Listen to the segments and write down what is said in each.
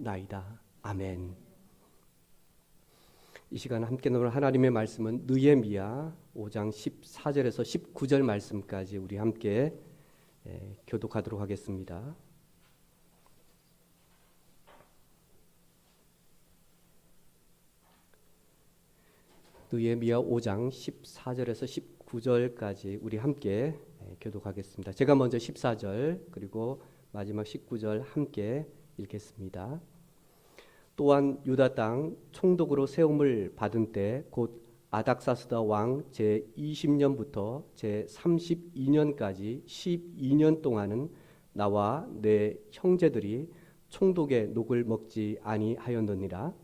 기도하옵나이다. 아멘. 이 시간 함께 나눌 하나님의 말씀은 느헤미야 5장 14절에서 19절 말씀까지 우리 함께 교독하도록 하겠습니다. 느헤미야 5장 14절에서 19절까지 우리 함께 교독하겠습니다. 제가 먼저 14절 그리고 마지막 19절 함께 읽겠습니다. 또한 유다 땅 총독으로 세움을 받은 때 곧 아닥사스다 왕 제20년부터 제32년까지 12년 동안은 나와 내 형제들이 총독의 녹을 먹지 아니하였느니라.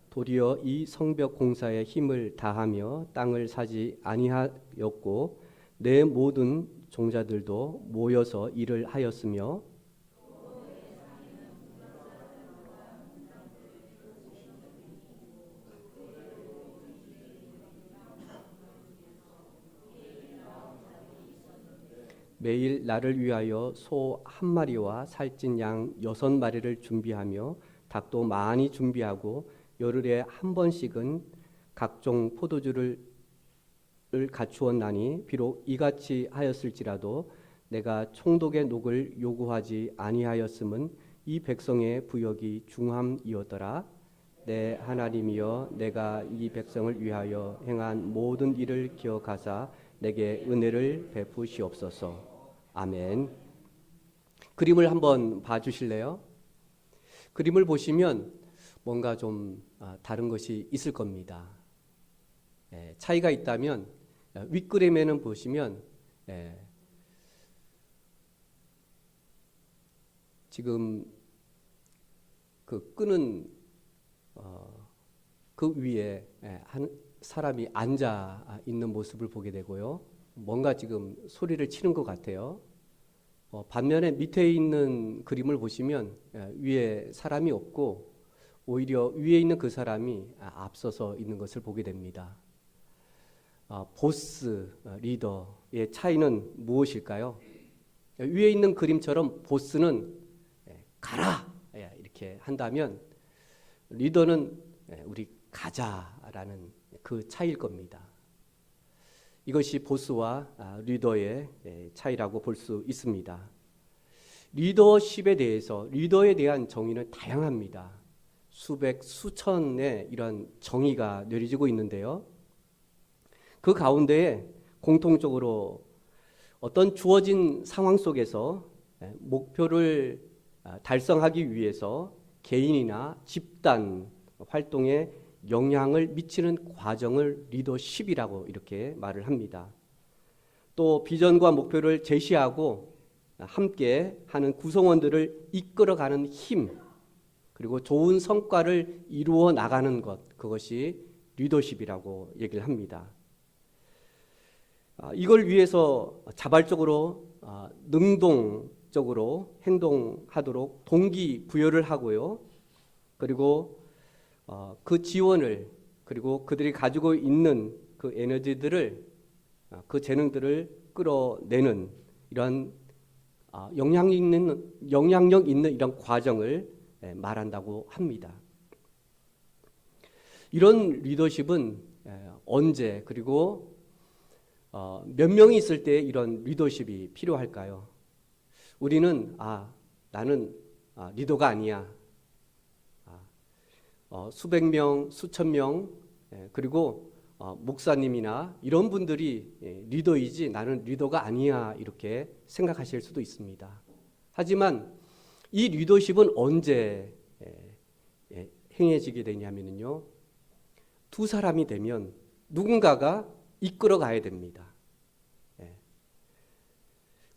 도리어 이 성벽 공사에 힘을 다하며 땅을 사지 아니하였고 내 모든 종자들도 모여서 일을 하였으며 매일 나를 위하여 소 한 마리와 살찐 양 6마리를 준비하며 닭도 많이 준비하고 열흘에 한 번씩은 각종 포도주를 갖추었나니 비록 이같이 하였을지라도 내가 총독의 녹을 요구하지 아니하였음은 이 백성의 부역이 중함이었더라. 내 하나님이여 내가 이 백성을 위하여 행한 모든 일을 기억하사 내게 은혜를 베푸시옵소서. 아멘. 그림을 한번 봐주실래요? 그림을 보시면 뭔가 좀 다른 것이 있을 겁니다. 차이가 있다면 윗그림에는 보시면 지금 그 끄는 그 위에 한 사람이 앉아 있는 모습을 보게 되고요. 뭔가 지금 소리를 치는 것 같아요. 반면에 밑에 있는 그림을 보시면 위에 사람이 없고 오히려 위에 있는 그 사람이 앞서서 있는 것을 보게 됩니다. 보스, 리더의 차이는 무엇일까요? 위에 있는 그림처럼 보스는 가라 이렇게 한다면 리더는 우리 가자라는 그 차이일 겁니다. 이것이 보스와 리더의 차이라고 볼 수 있습니다. 리더십에 대해서 리더에 대한 정의는 다양합니다. 수백, 수천의 이런 정의가 내려지고 있는데요. 그 가운데에 공통적으로 어떤 주어진 상황 속에서 목표를 달성하기 위해서 개인이나 집단 활동에 영향을 미치는 과정을 리더십이라고 이렇게 말을 합니다. 또 비전과 목표를 제시하고 함께 하는 구성원들을 이끌어가는 힘, 그리고 좋은 성과를 이루어 나가는 것, 그것이 리더십이라고 얘기를 합니다. 이걸 위해서 자발적으로 능동적으로 행동하도록 동기부여를 하고요. 그리고 그 지원을 그리고 그들이 가지고 있는 그 에너지들을 그 재능들을 끌어내는 이런 영향력 있는 이런 과정을 말한다고 합니다. 이런 리더십은 언제 그리고 몇 명이 있을 때 이런 리더십이 필요할까요? 우리는 나는 리더가 아니야. 수백 명, 수천 명 그리고 목사님이나 이런 분들이 리더이지 나는 리더가 아니야 이렇게 생각하실 수도 있습니다. 하지만 이 리더십은 언제 행해지게 되냐면요. 두 사람이 되면 누군가가 이끌어 가야 됩니다.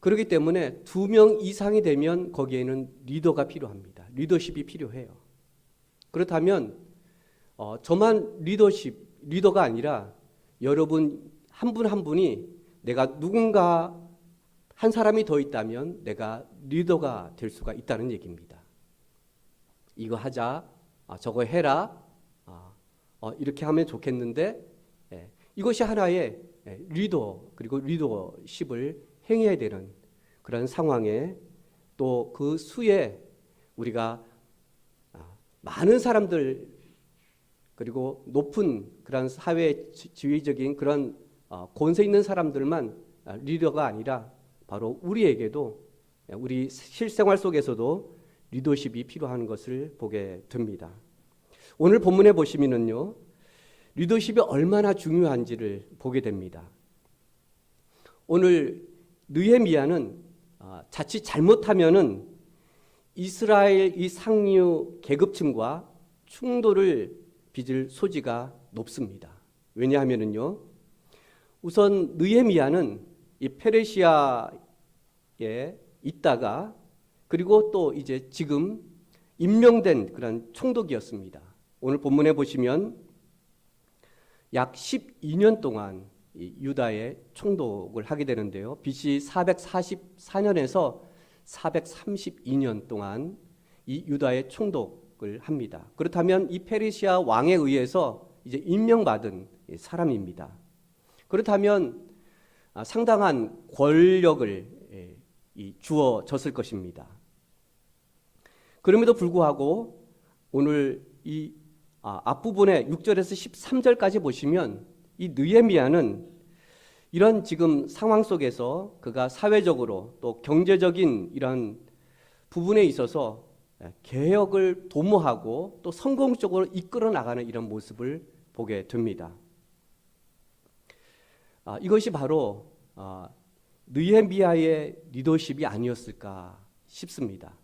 그렇기 때문에 2명 이상이 되면 거기에는 리더가 필요합니다. 리더십이 필요해요. 그렇다면 저만 리더가 아니라 여러분 한 분 한 분이 내가 누군가 한 사람이 더 있다면 내가 리더가 될 수가 있다는 얘기입니다. 이거 하자, 저거 해라, 이렇게 하면 좋겠는데, 이것이 하나의 리더 그리고 리더십을 행해야 되는 그런 상황에, 또 그 수에 우리가 많은 사람들 그리고 높은 그런 사회 지위적인 그런 권세 있는 사람들만 리더가 아니라 바로 우리에게도, 우리 실생활 속에서도 리더십이 필요한 것을 보게 됩니다. 오늘 본문에 보시면은요, 리더십이 얼마나 중요한지를 보게 됩니다. 오늘 느헤미야는 자칫 잘못하면은 이스라엘 이 상류 계급층과 충돌을 빚을 소지가 높습니다. 왜냐하면은요, 우선 느헤미야는 이 페르시아에 있다가 그리고 또 이제 지금 임명된 그런 총독이었습니다. 오늘 본문에 보시면 약 12년 동안 이 유다의 총독을 하게 되는데요. BC 444년에서 432년 동안 이 유다의 총독을 합니다. 그렇다면 이 페르시아 왕에 의해서 이제 임명받은 사람입니다. 그렇다면 상당한 권력을 주어졌을 것입니다. 그럼에도 불구하고 오늘 이 앞부분에 6절에서 13절까지 보시면 이 느헤미야는 이런 지금 상황 속에서 그가 사회적으로 또 경제적인 이런 부분에 있어서 개혁을 도모하고 또 성공적으로 이끌어 나가는 이런 모습을 보게 됩니다. 이것이 바로 느헤미야의 리더십이 아니었을까 싶습니다.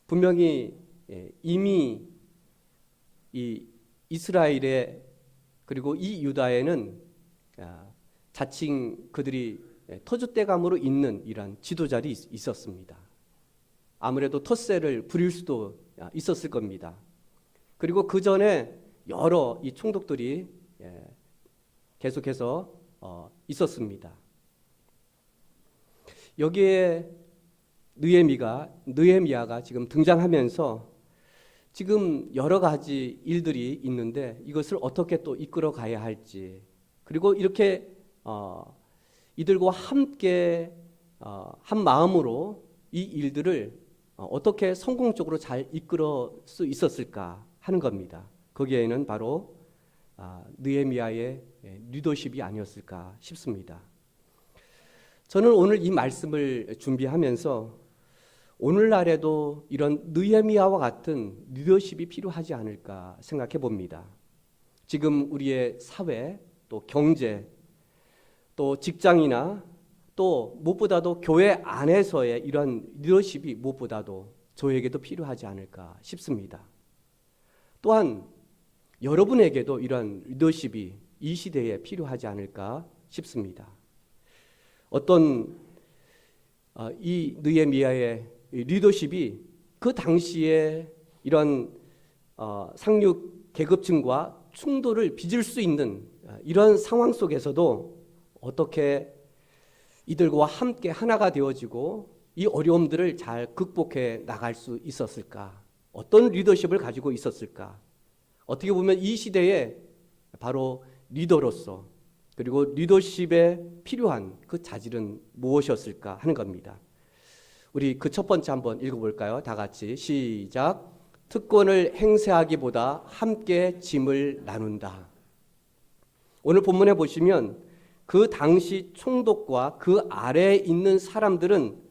분명히 이미 이 이스라엘의 그리고 이 유다에는 자칭 그들이 터줏대감으로 있는 이런 지도자들이 있었습니다. 아무래도 텃세를 부릴 수도 있었을 겁니다. 그리고 그 전에 여러 이 총독들이 계속해서 있었습니다. 여기에 느헤미야가 지금 등장하면서 지금 여러 가지 일들이 있는데 이것을 어떻게 또 이끌어 가야 할지, 그리고 이렇게 이들과 함께 한 마음으로 이 일들을 어떻게 성공적으로 잘 이끌어 수 있었을까 하는 겁니다. 거기에는 바로 느헤미야의 리더십이 아니었을까 싶습니다. 저는 오늘 이 말씀을 준비하면서 오늘날에도 이런 느헤미야와 같은 리더십이 필요하지 않을까 생각해 봅니다. 지금 우리의 사회, 또 경제, 또 직장이나 또 무엇보다도 교회 안에서의 이런 리더십이 무엇보다도 저에게도 필요하지 않을까 싶습니다. 또한 여러분에게도 이런 리더십이 이 시대에 필요하지 않을까 싶습니다. 어떤 이 느헤미야의 리더십이 그 당시에 이런 상류 계급층과 충돌을 빚을 수 있는 이런 상황 속에서도 어떻게 이들과 함께 하나가 되어지고 이 어려움들을 잘 극복해 나갈 수 있었을까? 어떤 리더십을 가지고 있었을까? 어떻게 보면 이 시대에 바로 리더로서, 그리고 리더십에 필요한 그 자질은 무엇이었을까 하는 겁니다. 우리 그 첫 번째 한번 읽어볼까요? 다 같이 시작. 특권을 행세하기보다 함께 짐을 나눈다. 오늘 본문에 보시면 그 당시 총독과 그 아래에 있는 사람들은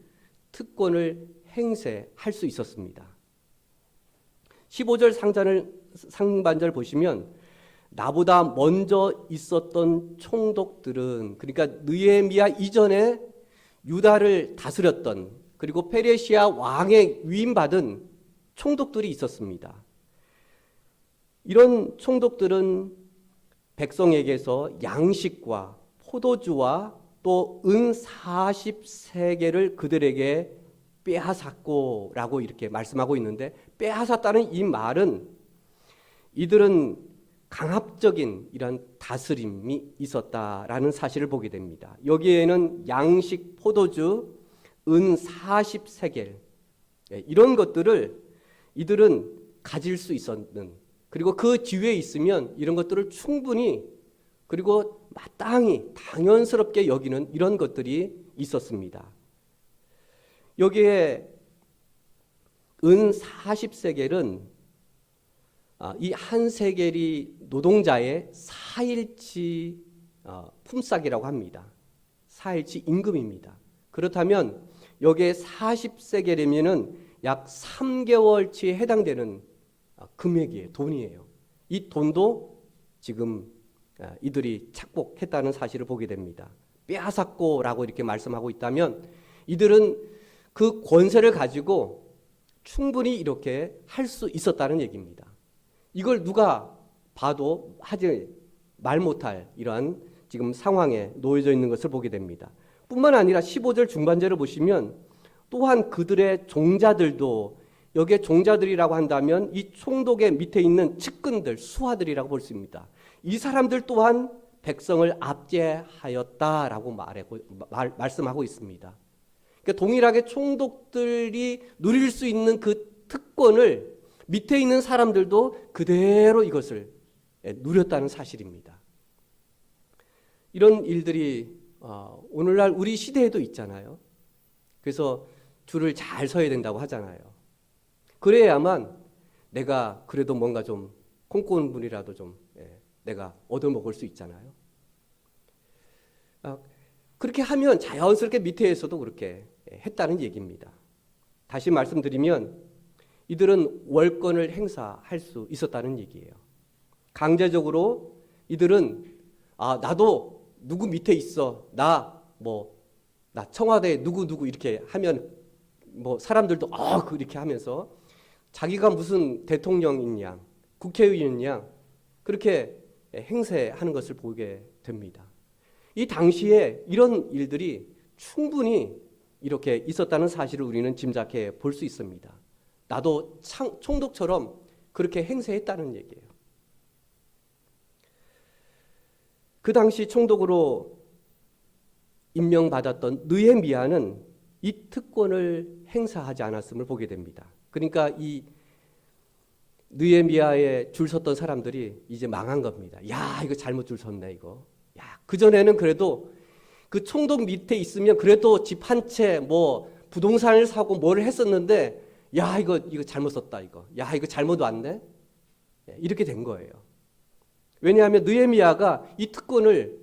특권을 행세할 수 있었습니다. 15절 상반절 보시면 나보다 먼저 있었던 총독들은, 그러니까 느헤미야 이전에 유다를 다스렸던, 그리고 페르시아 왕에 위임받은 총독들이 있었습니다. 이런 총독들은 백성에게서 양식과 포도주와 또 은 40세겔을 그들에게 빼앗았고라고 이렇게 말씀하고 있는데, 빼앗았다는 이 말은 이들은 강압적인 이런 다스림이 있었다라는 사실을 보게 됩니다. 여기에는 양식, 포도주, 은 40세겔 이런 것들을 이들은 가질 수 있었는, 그리고 그 뒤에 있으면 이런 것들을 충분히 그리고 마땅히 당연스럽게 여기는 이런 것들이 있었습니다. 여기에 은 40세겔은 이 한 세겔이 노동자의 4일치 품삯이라고 합니다. 4일치 임금입니다. 그렇다면 여기에 40세겔이면은 약 3개월치에 해당되는 금액이에요. 돈이에요. 이 돈도 지금 이들이 착복했다는 사실을 보게 됩니다. 빼앗았고라고 이렇게 말씀하고 있다면 이들은 그 권세를 가지고 충분히 이렇게 할 수 있었다는 얘기입니다. 이걸 누가 봐도 하지 말 못할 이러한 지금 상황에 놓여져 있는 것을 보게 됩니다. 뿐만 아니라 15절 중반절을 보시면 또한 그들의 종자들도, 여기에 종자들이라고 한다면 이 총독의 밑에 있는 측근들, 수하들이라고 볼 수 있습니다. 이 사람들 또한 백성을 압제하였다라고 말씀하고 있습니다. 그러니까 동일하게 총독들이 누릴 수 있는 그 특권을 밑에 있는 사람들도 그대로 이것을 누렸다는 사실입니다. 이런 일들이 오늘날 우리 시대에도 있잖아요. 그래서 줄을 잘 서야 된다고 하잖아요. 그래야만 내가 그래도 뭔가 좀 콩고운 분이라도 좀 내가 얻어먹을 수 있잖아요. 그렇게 하면 자연스럽게 밑에에서도 그렇게 했다는 얘기입니다. 다시 말씀드리면 이들은 월권을 행사할 수 있었다는 얘기예요. 강제적으로 이들은 나도 누구 밑에 있어, 나 청와대 누구 이렇게 하면 사람들도 그렇게 하면서 자기가 무슨 대통령이냐 국회의원이냐 그렇게 행세하는 것을 보게 됩니다. 이 당시에 이런 일들이 충분히 이렇게 있었다는 사실을 우리는 짐작해 볼 수 있습니다. 나도 총독처럼 그렇게 행세했다는 얘기예요. 그 당시 총독으로 임명받았던 느헤미야는 이 특권을 행사하지 않았음을 보게 됩니다. 그러니까 이 느헤미야에 줄 섰던 사람들이 이제 망한 겁니다. 야, 이거 잘못 줄 섰네, 이거. 야, 그전에는 그래도 그 총독 밑에 있으면 그래도 집 한 채 부동산을 사고 뭐를 했었는데 야, 이거 잘못 썼다, 이거. 야, 이거 잘못 왔네. 이렇게 된 거예요. 왜냐하면 느헤미야가 이 특권을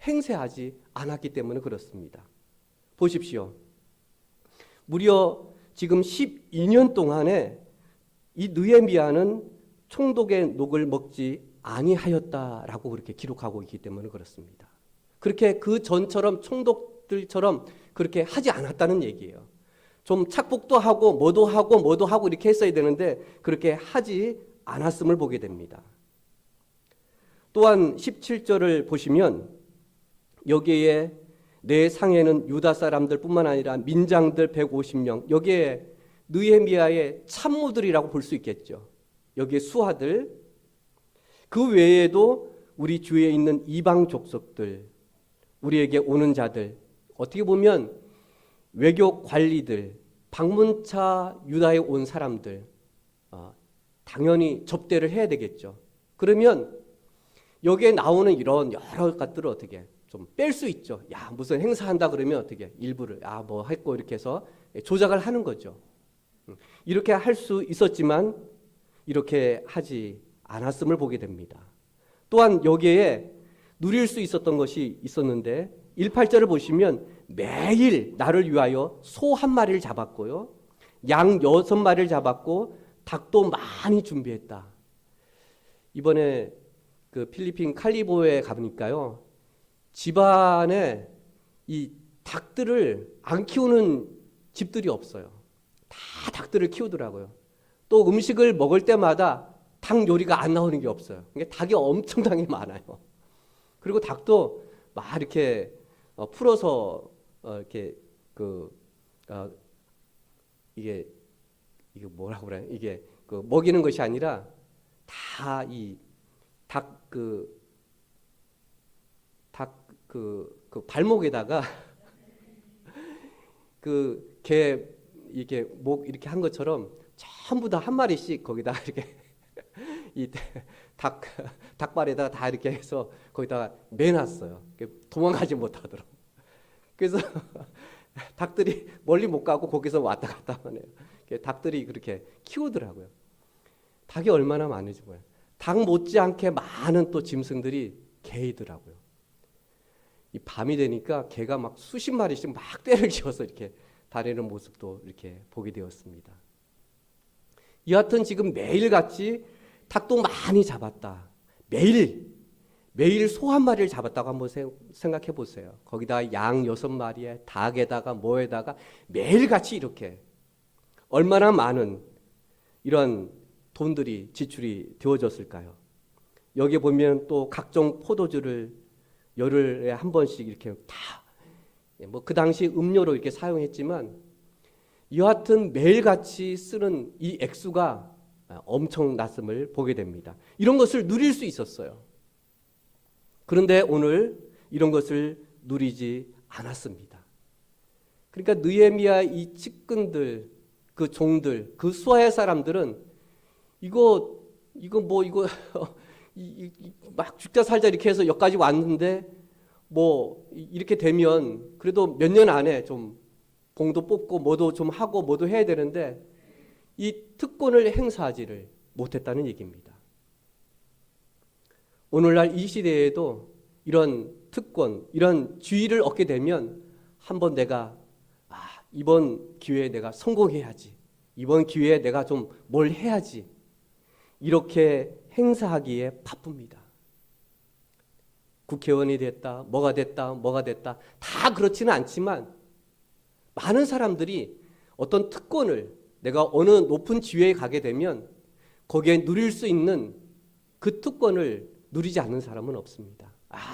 행세하지 않았기 때문에 그렇습니다. 보십시오. 무려 지금 12년 동안에 이 느헤미야는 총독의 녹을 먹지 아니하였다라고 그렇게 기록하고 있기 때문에 그렇습니다. 그렇게 그 전처럼 총독들처럼 그렇게 하지 않았다는 얘기예요. 좀 착복도 하고 뭐도 하고 이렇게 했어야 되는데 그렇게 하지 않았음을 보게 됩니다. 또한 17절을 보시면 여기에 내 상에는 유다 사람들 뿐만 아니라 민장들 150명, 여기에 느헤미야의 참모들이라고 볼 수 있겠죠. 여기에 수하들, 그 외에도 우리 주위에 있는 이방 족속들, 우리에게 오는 자들, 어떻게 보면 외교 관리들, 방문차 유다에 온 사람들, 당연히 접대를 해야 되겠죠. 그러면 여기에 나오는 이런 여러 것들을 어떻게 좀 뺄 수 있죠. 야, 무슨 행사한다 그러면 어떻게 일부를 했고 이렇게 해서 조작을 하는 거죠. 이렇게 할 수 있었지만 이렇게 하지 않았음을 보게 됩니다. 또한 여기에 누릴 수 있었던 것이 있었는데 18절을 보시면 매일 나를 위하여 소 한 마리를 잡았고요, 양 6마리를 잡았고 닭도 많이 준비했다. 이번에 그 필리핀 칼리보에 가보니까요, 집안에 이 닭들을 안 키우는 집들이 없어요. 다 닭들을 키우더라고요. 또 음식을 먹을 때마다 닭 요리가 안 나오는 게 없어요. 그러니까 닭이 엄청나게 많아요. 그리고 닭도 막 이렇게 풀어서 이렇게 이게 뭐라고 그래? 이게 먹이는 것이 아니라 다 이 그 발목에다가 그 개 이게 목 이렇게 한 것처럼 전부 다 한 마리씩 거기다 이렇게 이 닭발에다가 다 이렇게 해서 거기다가 매놨어요. 도망가지 못하도록. 그래서 닭들이 멀리 못 가고 거기서 왔다 갔다 하네요. 닭들이 그렇게 키우더라고요. 닭이 얼마나 많은지 몰라요. 닭 못지않게 많은 또 짐승들이 개이더라고요. 이 밤이 되니까 개가 막 수십 마리씩 막 떼를 지어서 이렇게 다니는 모습도 이렇게 보게 되었습니다. 여하튼 지금 매일같이 닭도 많이 잡았다. 매일 소 한 마리를 잡았다고 한번 생각해 보세요. 거기다 양 6마리에 닭에다가 뭐에다가 매일같이 이렇게 얼마나 많은 이런 돈들이 지출이 되어졌을까요? 여기 보면 또 각종 포도주를 열흘에 한 번씩 이렇게 다 뭐 그 당시 음료로 이렇게 사용했지만 여하튼 매일같이 쓰는 이 액수가 엄청났음을 보게 됩니다. 이런 것을 누릴 수 있었어요. 그런데 오늘 이런 것을 누리지 않았습니다. 그러니까 느헤미야 이 측근들, 그 종들, 그 수하의 사람들은 이거 막 죽자 살자 이렇게 해서 여기까지 왔는데 뭐 이렇게 되면 그래도 몇 년 안에 좀 공도 뽑고 뭐도 좀 하고 뭐도 해야 되는데 이 특권을 행사하지를 못했다는 얘기입니다. 오늘날 이 시대에도 이런 특권, 이런 지위를 얻게 되면 한번 내가 이번 기회에 내가 성공해야지, 이번 기회에 내가 좀 뭘 해야지 이렇게 행사하기에 바쁩니다. 국회의원이 됐다, 뭐가 됐다 다 그렇지는 않지만 많은 사람들이 어떤 특권을 내가 어느 높은 지위에 가게 되면 거기에 누릴 수 있는 그 특권을 누리지 않는 사람은 없습니다.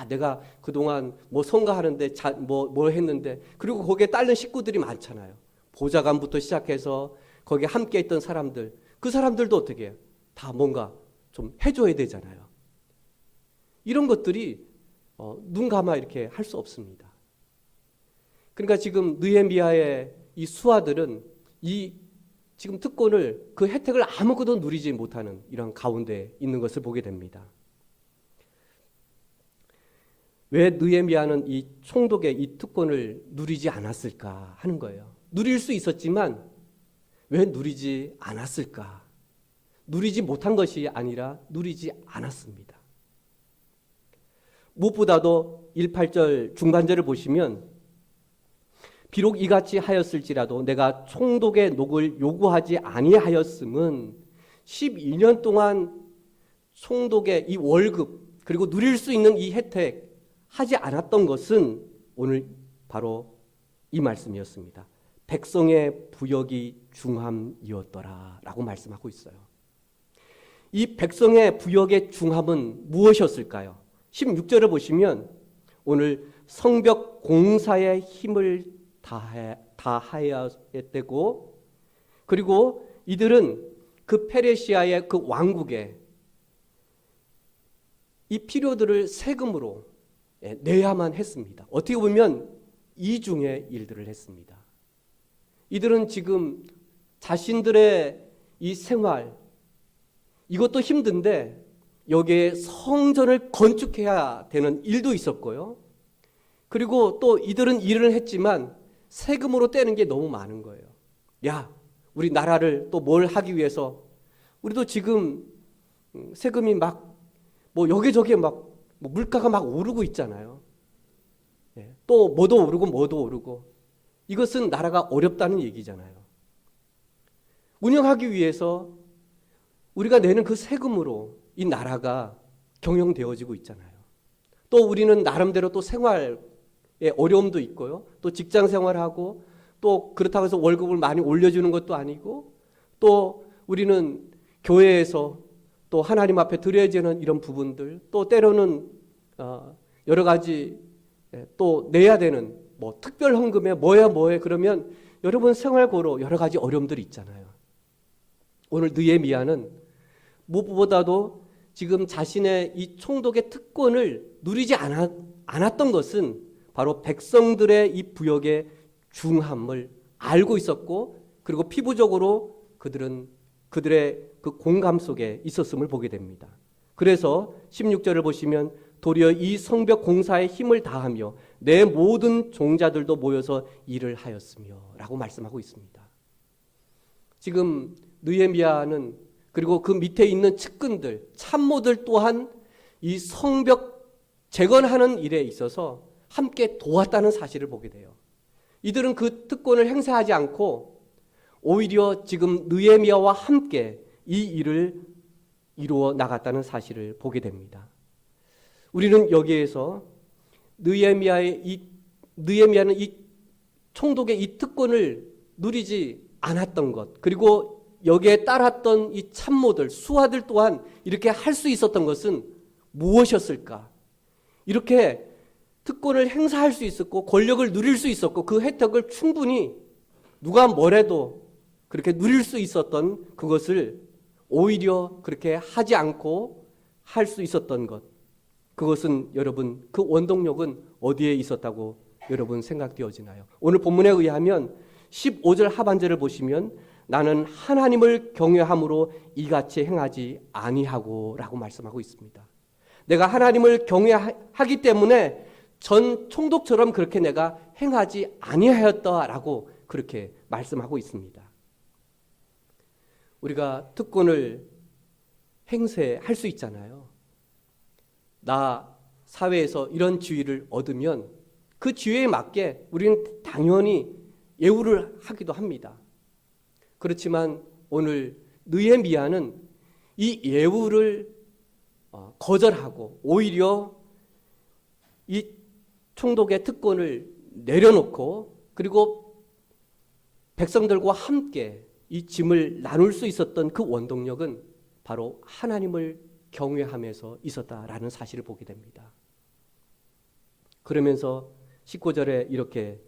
내가 그동안 뭐 선거하는데 뭐 했는데 그리고 거기에 따른 식구들이 많잖아요. 보좌관부터 시작해서 거기에 함께 있던 사람들, 그 사람들도 어떻게 해요? 다 뭔가 좀 해줘야 되잖아요. 이런 것들이 눈 감아 이렇게 할 수 없습니다. 그러니까 지금 느헤미야의 이 수하들은 이 지금 특권을 그 혜택을 아무것도 누리지 못하는 이런 가운데 있는 것을 보게 됩니다. 왜 느헤미야는 이 총독의 이 특권을 누리지 않았을까 하는 거예요. 누릴 수 있었지만 왜 누리지 않았을까? 누리지 못한 것이 아니라 누리지 않았습니다. 무엇보다도 18절 중반절을 보시면 비록 이같이 하였을지라도 내가 총독의 녹을 요구하지 아니하였음은 12년 동안 총독의 이 월급 그리고 누릴 수 있는 이 혜택 하지 않았던 것은 오늘 바로 이 말씀이었습니다. 백성의 부역이 중함이었더라 라고 말씀하고 있어요. 이 백성의 부역의 중함은 무엇이었을까요? 16절을 보시면 오늘 성벽 공사에 힘을 다하여야 되고 그리고 이들은 그 페르시아의 그 왕국에 이 필요들을 세금으로 내야만 했습니다. 어떻게 보면 이중의 일들을 했습니다. 이들은 지금 자신들의 이 생활 이것도 힘든데 여기에 성전을 건축해야 되는 일도 있었고요. 그리고 또 이들은 일을 했지만 세금으로 떼는 게 너무 많은 거예요. 우리 나라를 또 뭘 하기 위해서 우리도 지금 세금이 막 뭐 여기저기 막 물가가 막 오르고 있잖아요. 또 뭐도 오르고 이것은 나라가 어렵다는 얘기잖아요. 운영하기 위해서 우리가 내는 그 세금으로 이 나라가 경영되어지고 있잖아요. 또 우리는 나름대로 또 생활에 어려움도 있고요. 또 직장 생활하고 또 그렇다고 해서 월급을 많이 올려주는 것도 아니고 또 우리는 교회에서 또 하나님 앞에 드려야 되는 이런 부분들 또 때로는 여러 가지 또 내야 되는 뭐 특별 헌금에 뭐해 그러면 여러분 생활고로 여러 가지 어려움들이 있잖아요. 오늘 느헤미야는 무엇보다도 지금 자신의 이 총독의 특권을 누리지 않았던 것은 바로 백성들의 이 부역의 중함을 알고 있었고, 그리고 피부적으로 그들의 그 공감 속에 있었음을 보게 됩니다. 그래서 16절을 보시면 도리어 이 성벽 공사에 힘을 다하며 내 모든 종자들도 모여서 일을 하였으며 라고 말씀하고 있습니다. 지금 느헤미야는, 그리고 그 밑에 있는 측근들, 참모들 또한 이 성벽 재건하는 일에 있어서 함께 도왔다는 사실을 보게 돼요. 이들은 그 특권을 행사하지 않고 오히려 지금 느헤미야와 함께 이 일을 이루어 나갔다는 사실을 보게 됩니다. 우리는 여기에서 느헤미야는 이 총독의 이 특권을 누리지 않았던 것, 그리고 여기에 따랐던 이 참모들, 수하들 또한 이렇게 할 수 있었던 것은 무엇이었을까? 이렇게 특권을 행사할 수 있었고 권력을 누릴 수 있었고 그 혜택을 충분히 누가 뭐래도 그렇게 누릴 수 있었던 그것을 오히려 그렇게 하지 않고 할 수 있었던 것, 그것은 여러분, 그 원동력은 어디에 있었다고 여러분 생각되어지나요? 오늘 본문에 의하면 15절 하반절을 보시면 나는 하나님을 경외함으로 이같이 행하지 아니하고 라고 말씀하고 있습니다. 내가 하나님을 경외하기 때문에 전 총독처럼 그렇게 내가 행하지 아니하였다라고 그렇게 말씀하고 있습니다. 우리가 특권을 행사할 수 있잖아요. 나 사회에서 이런 지위를 얻으면 그 지위에 맞게 우리는 당연히 예우를 하기도 합니다. 그렇지만 오늘 느헤미야는 이 예우를 거절하고 오히려 이 총독의 특권을 내려놓고 그리고 백성들과 함께 이 짐을 나눌 수 있었던 그 원동력은 바로 하나님을 경외하면서 있었다라는 사실을 보게 됩니다. 그러면서 19절에 이렇게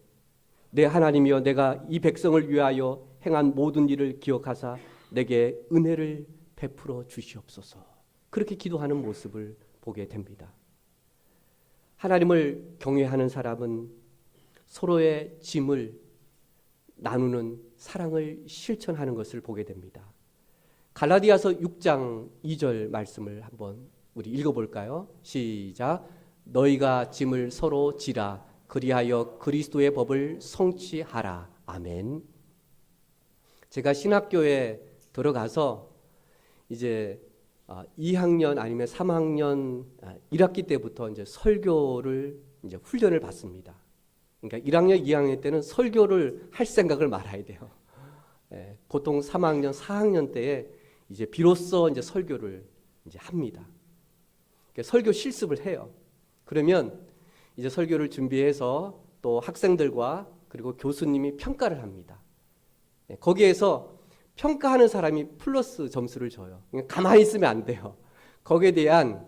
내 하나님이여 내가 이 백성을 위하여 행한 모든 일을 기억하사 내게 은혜를 베풀어 주시옵소서. 그렇게 기도하는 모습을 보게 됩니다. 하나님을 경외하는 사람은 서로의 짐을 나누는 사랑을 실천하는 것을 보게 됩니다. 갈라디아서 6장 2절 말씀을 한번 우리 읽어볼까요? 시작. 너희가 짐을 서로 지라 그리하여 그리스도의 법을 성취하라. 아멘. 제가 신학교에 들어가서 이제 2학년 아니면 3학년 1학기 때부터 이제 설교를 이제 훈련을 받습니다. 그러니까 1학년, 2학년 때는 설교를 할 생각을 말아야 돼요. 보통 3학년, 4학년 때에 이제 비로소 이제 설교를 이제 합니다. 그러니까 설교 실습을 해요. 그러면 이제 설교를 준비해서 또 학생들과 그리고 교수님이 평가를 합니다. 거기에서 평가하는 사람이 플러스 점수를 줘요. 가만히 있으면 안 돼요. 거기에 대한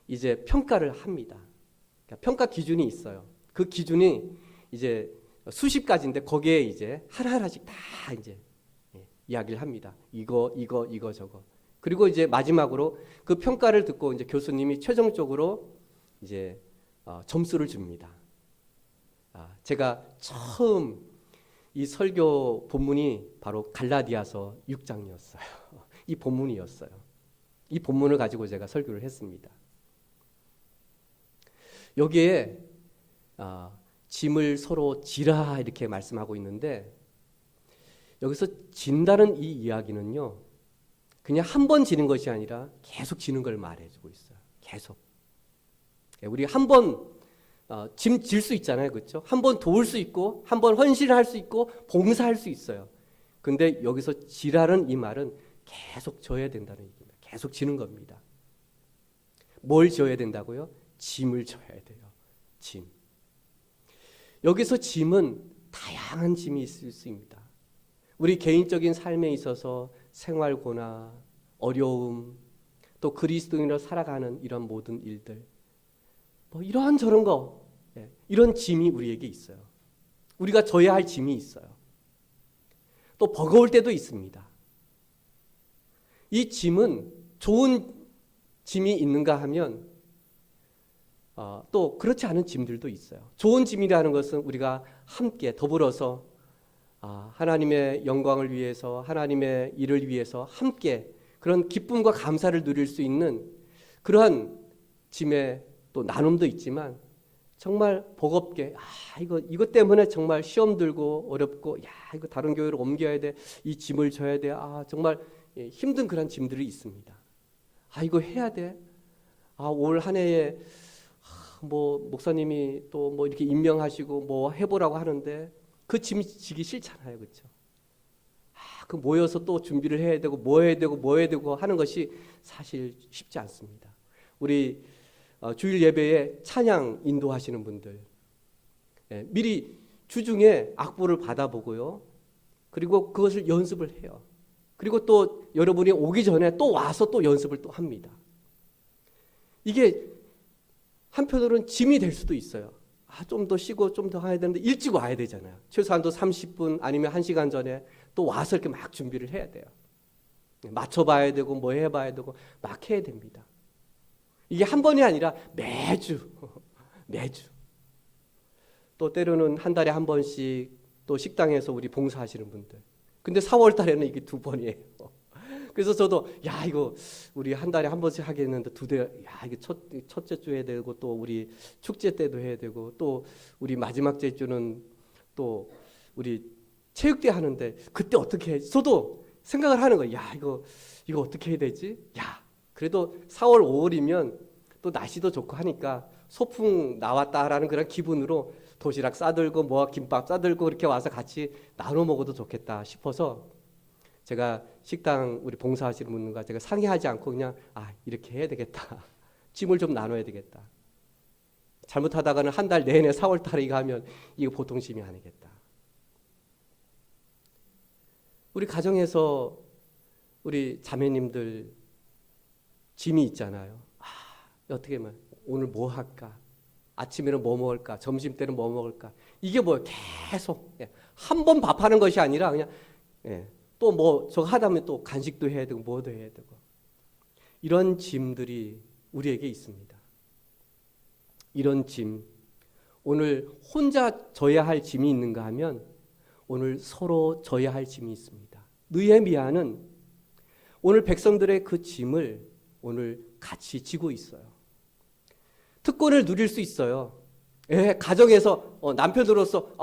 이제 평가를 합니다. 그러니까 평가 기준이 있어요. 그 기준이 이제 수십 가지인데 거기에 이제 하나하나씩 다 이제 이야기를 합니다. 이거 저거. 그리고 이제 마지막으로 그 평가를 듣고 이제 교수님이 최종적으로 이제 점수를 줍니다. 제가 처음 이 설교 본문이 바로 갈라디아서 6장이었어요. 이 본문이었어요. 이 본문을 가지고 제가 설교를 했습니다. 여기에 짐을 서로 지라 이렇게 말씀하고 있는데 여기서 진다는 이 이야기는요. 그냥 한 번 지는 것이 아니라 계속 지는 걸 말해주고 있어요. 계속. 우리 한 번 짐 질 수 있잖아요. 그렇죠? 한 번 도울 수 있고 한 번 헌신을 할 수 있고 봉사할 수 있어요. 근데 여기서 지라는 이 말은 계속 져야 된다는 얘기입니다. 계속 지는 겁니다. 뭘 져야 된다고요? 짐을 져야 돼요. 짐. 여기서 짐은 다양한 짐이 있을 수 있습니다. 우리 개인적인 삶에 있어서 생활고나 어려움, 또 그리스도인으로 살아가는 이런 모든 일들, 뭐 이런 저런 거, 이런 짐이 우리에게 있어요. 우리가 져야 할 짐이 있어요. 또 버거울 때도 있습니다. 이 짐은 좋은 짐이 있는가 하면 또 그렇지 않은 짐들도 있어요. 좋은 짐이라는 것은 우리가 함께 더불어서 하나님의 영광을 위해서, 하나님의 일을 위해서 함께 그런 기쁨과 감사를 누릴 수 있는 그러한 짐의 또 나눔도 있지만, 정말 버겁게 이것 때문에 정말 시험 들고 어렵고, 이거 다른 교회로 옮겨야 돼, 이 짐을 져야 돼, 정말 힘든 그런 짐들이 있습니다. 이거 해야 돼. 올 한 해에 뭐 목사님이 또 뭐 이렇게 임명하시고 뭐 해보라고 하는데 그 짐 지기 싫잖아요, 그렇죠? 그 모여서 또 준비를 해야 되고 뭐 해야 되고 뭐 해야 되고 하는 것이 사실 쉽지 않습니다. 우리 주일 예배에 찬양 인도하시는 분들, 미리 주중에 악보를 받아보고요. 그리고 그것을 연습을 해요. 그리고 또 여러분이 오기 전에 또 와서 또 연습을 또 합니다. 이게 한편으로는 짐이 될 수도 있어요. 좀 더 쉬고 좀 더 해야 되는데 일찍 와야 되잖아요. 최소한도 30분 아니면 1시간 전에 또 와서 이렇게 막 준비를 해야 돼요. 맞춰봐야 되고 뭐 해봐야 되고 막 해야 됩니다. 이게 한 번이 아니라 매주 또 때로는 한 달에 한 번씩 또 식당에서 우리 봉사하시는 분들, 근데 4월 달에는 이게 2번이에요. 그래서 저도 이거 우리 한 달에 한 번씩 하겠는데 이게 첫째 주 해야 되고 또 우리 축제 때도 해야 되고 또 우리 마지막 주는 또 우리 체육대 하는데 그때 어떻게 해? 저도 생각을 하는 거예요. 이거 어떻게 해야 되지? 그래도 4월 5월이면 또 날씨도 좋고 하니까 소풍 나왔다라는 그런 기분으로 도시락 싸들고 뭐 김밥 싸들고 그렇게 와서 같이 나눠 먹어도 좋겠다 싶어서 제가 식당 우리 봉사하시는 분과 제가 상의하지 않고 그냥 이렇게 해야 되겠다. 짐을 좀 나눠야 되겠다. 잘못하다가는 한 달 내내 4월 달에 이거 하면 이거 보통 짐이 아니겠다. 우리 가정에서 우리 자매님들 짐이 있잖아요. 어떻게 하면 오늘 뭐 할까? 아침에는 뭐 먹을까? 점심 때는 뭐 먹을까? 이게 뭐예요? 계속 한 번 밥하는 것이 아니라 그냥 또 뭐 저거 하다면 또 간식도 해야 되고 뭐도 해야 되고, 이런 짐들이 우리에게 있습니다. 이런 짐, 오늘 혼자 져야 할 짐이 있는가 하면 오늘 서로 져야 할 짐이 있습니다. 느헤미야는 오늘 백성들의 그 짐을 오늘 같이 지고 있어요. 특권을 누릴 수 있어요. 가정에서 남편으로서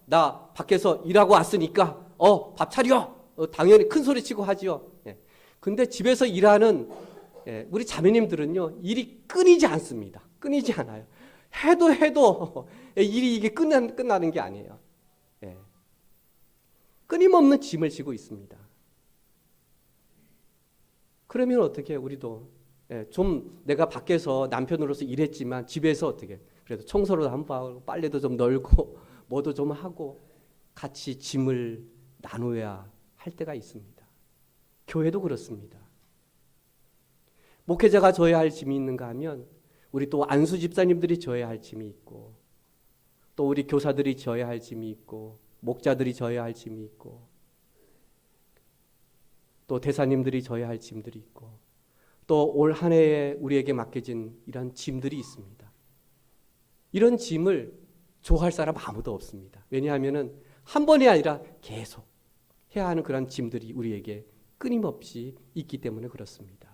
나 밖에서 일하고 왔으니까 밥 차려. 당연히 큰 소리 치고 하지요. 근데 집에서 일하는 우리 자매님들은요, 일이 끊이지 않습니다. 끊이지 않아요. 해도 일이 이게 끝나는 게 아니에요. 끊임없는 짐을 지고 있습니다. 그러면 어떻게 해요? 우리도 좀 내가 밖에서 남편으로서 일했지만 집에서 어떻게 그래도 청소를 한번 하고 빨래도 좀 널고 뭐도 좀 하고 같이 짐을 나눠야 할 때가 있습니다. 교회도 그렇습니다. 목회자가 져야 할 짐이 있는가 하면 우리 또 안수 집사님들이 져야 할 짐이 있고, 또 우리 교사들이 져야 할 짐이 있고, 목자들이 져야 할 짐이 있고, 또 대사님들이 져야 할 짐들이 있고, 또 올 한 해에 우리에게 맡겨진 이런 짐들이 있습니다. 이런 짐을 조할 사람 아무도 없습니다. 왜냐하면 한 번이 아니라 계속 해야 하는 그런 짐들이 우리에게 끊임없이 있기 때문에 그렇습니다.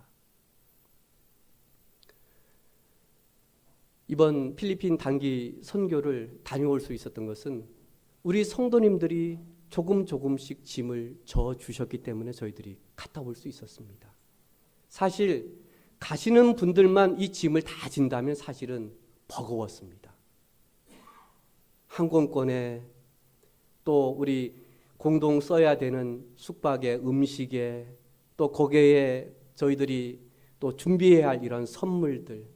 이번 필리핀 단기 선교를 다녀올 수 있었던 것은 우리 성도님들이 조금씩 짐을 져 주셨기 때문에 저희들이 갔다 올 수 있었습니다. 사실 가시는 분들만 이 짐을 다 진다면 사실은 버거웠습니다. 항공권에 또 우리 공동 써야 되는 숙박에, 음식에, 또 거기에 저희들이 또 준비해야 할 이런 선물들,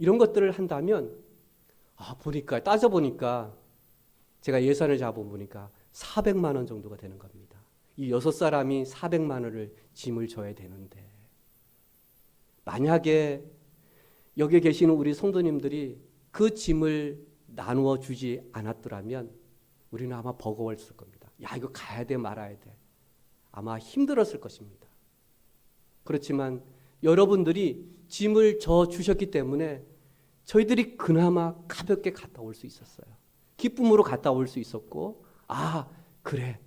이런 것들을 한다면 따져보니까 제가 예산을 잡아보니까 400만 원 정도가 되는 겁니다. 이 6사람이 400만 원을 짐을 져야 되는데, 만약에 여기 계시는 우리 성도님들이 그 짐을 나누어 주지 않았더라면 우리는 아마 버거웠을 겁니다. 이거 가야 돼 말아야 돼. 아마 힘들었을 것입니다. 그렇지만 여러분들이 짐을 져 주셨기 때문에 저희들이 그나마 가볍게 갔다 올 수 있었어요. 기쁨으로 갔다 올 수 있었고, 아, 그래.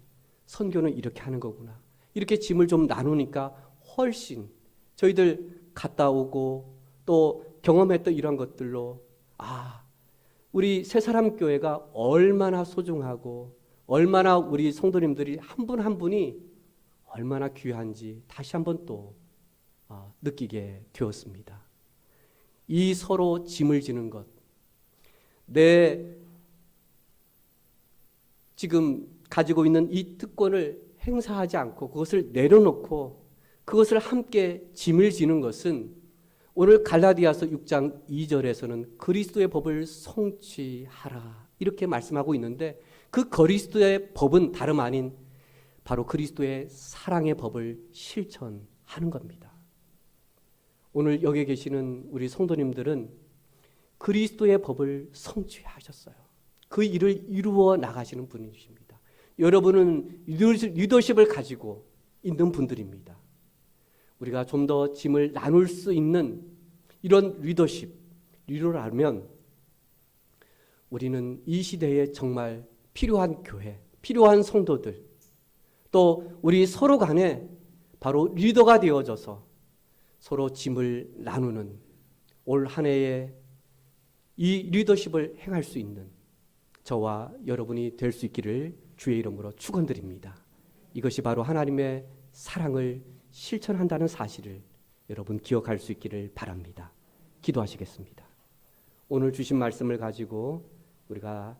선교는 이렇게 하는 거구나. 이렇게 짐을 좀 나누니까 훨씬 저희들 갔다 오고 또 경험했던 이런 것들로, 아, 우리 새사람 교회가 얼마나 소중하고 얼마나 우리 성도님들이 한 분 한 분이 얼마나 귀한지 다시 한번 또 느끼게 되었습니다. 이 서로 짐을 지는 것, 내 지금 가지고 있는 이 특권을 행사하지 않고 그것을 내려놓고 그것을 함께 짐을 지는 것은 오늘 갈라디아서 6장 2절에서는 그리스도의 법을 성취하라 이렇게 말씀하고 있는데, 그 그리스도의 법은 다름 아닌 바로 그리스도의 사랑의 법을 실천하는 겁니다. 오늘 여기 계시는 우리 성도님들은 그리스도의 법을 성취하셨어요. 그 일을 이루어 나가시는 분이십니다. 여러분은 리더십을 가지고 있는 분들입니다. 우리가 좀 더 짐을 나눌 수 있는 이런 리더라면 우리는 이 시대에 정말 필요한 교회, 필요한 성도들, 또 우리 서로 간에 바로 리더가 되어져서 서로 짐을 나누는 올 한 해에 이 리더십을 행할 수 있는 저와 여러분이 될 수 있기를 주의 이름으로 축원드립니다. 이것이 바로 하나님의 사랑을 실천한다는 사실을 여러분 기억할 수 있기를 바랍니다. 기도하시겠습니다. 오늘 주신 말씀을 가지고 우리가